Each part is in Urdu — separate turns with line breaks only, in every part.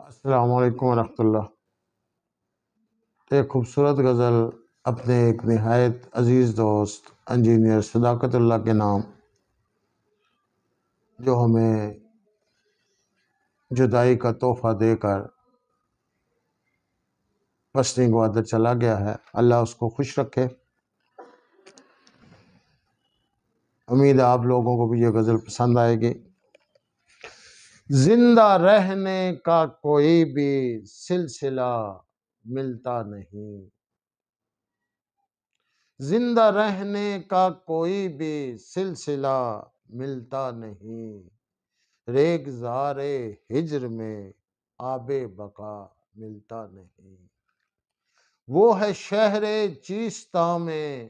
السلام علیکم ورحمۃ اللہ۔ ایک خوبصورت غزل اپنے ایک نہایت عزیز دوست انجینئر صداقت اللہ کے نام، جو ہمیں جدائی کا تحفہ دے کر پستی گوادر چلا گیا ہے۔ اللہ اس کو خوش رکھے۔ امید ہے آپ لوگوں کو بھی یہ غزل پسند آئے گی۔ زندہ رہنے کا کوئی بھی سلسلہ ملتا نہیں، زندہ رہنے کا کوئی بھی سلسلہ ملتا نہیں، ریگزار ہجر میں آب بقا ملتا نہیں۔ وہ ہے شہر چیستاں میں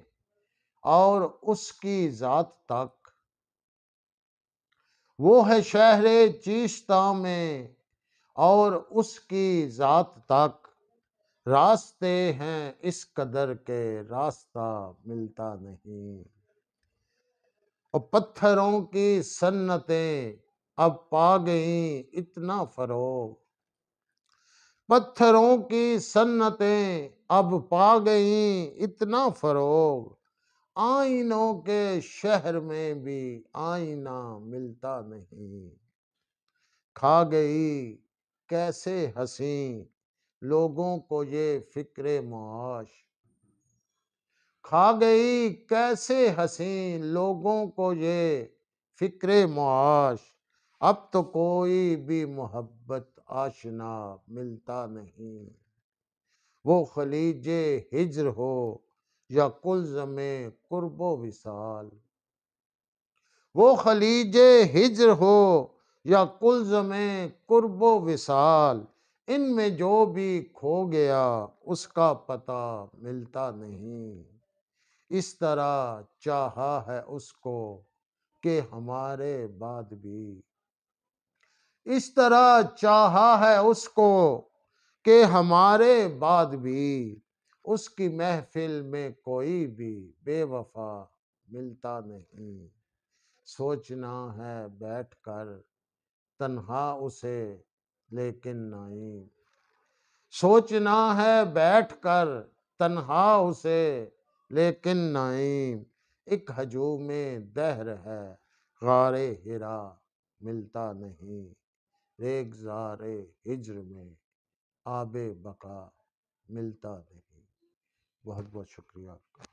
اور اس کی ذات تک، وہ ہے شہر چیستاں میں اور اس کی ذات تک، راستے ہیں اس قدر کے راستہ ملتا نہیں۔ اور پتھروں کی صنعتیں اب پا گئیں اتنا فروغ، پتھروں کی صنعتیں اب پا گئیں اتنا فروغ، آئینوں کے شہر میں بھی آئینہ ملتا نہیں۔ کھا گئی کیسے حسین لوگوں کو یہ فکر معاش، کھا گئی کیسے حسین لوگوں کو یہ فکر معاش، اب تو کوئی بھی محبت آشنا ملتا نہیں۔ وہ خلیج ہجر ہو یا کلزم قرب و وصال، وہ خلیج ہجر ہو یا کلزم قرب و وصال، ان میں جو بھی کھو گیا اس کا پتہ ملتا نہیں۔ اس طرح چاہا ہے اس کو کہ ہمارے بعد بھی، اس طرح چاہا ہے اس کو کہ ہمارے بعد بھی، اس کی محفل میں کوئی بھی بے وفا ملتا نہیں۔ سوچنا ہے بیٹھ کر تنہا اسے لیکن نائم، سوچنا ہے بیٹھ کر تنہا اسے لیکن نائم، ایک ہجوم دہر ہے غار ہرا ملتا نہیں، ریگزار ہجر میں آب بقا ملتا نہیں۔ بہت بہت شکریہ آپ کا۔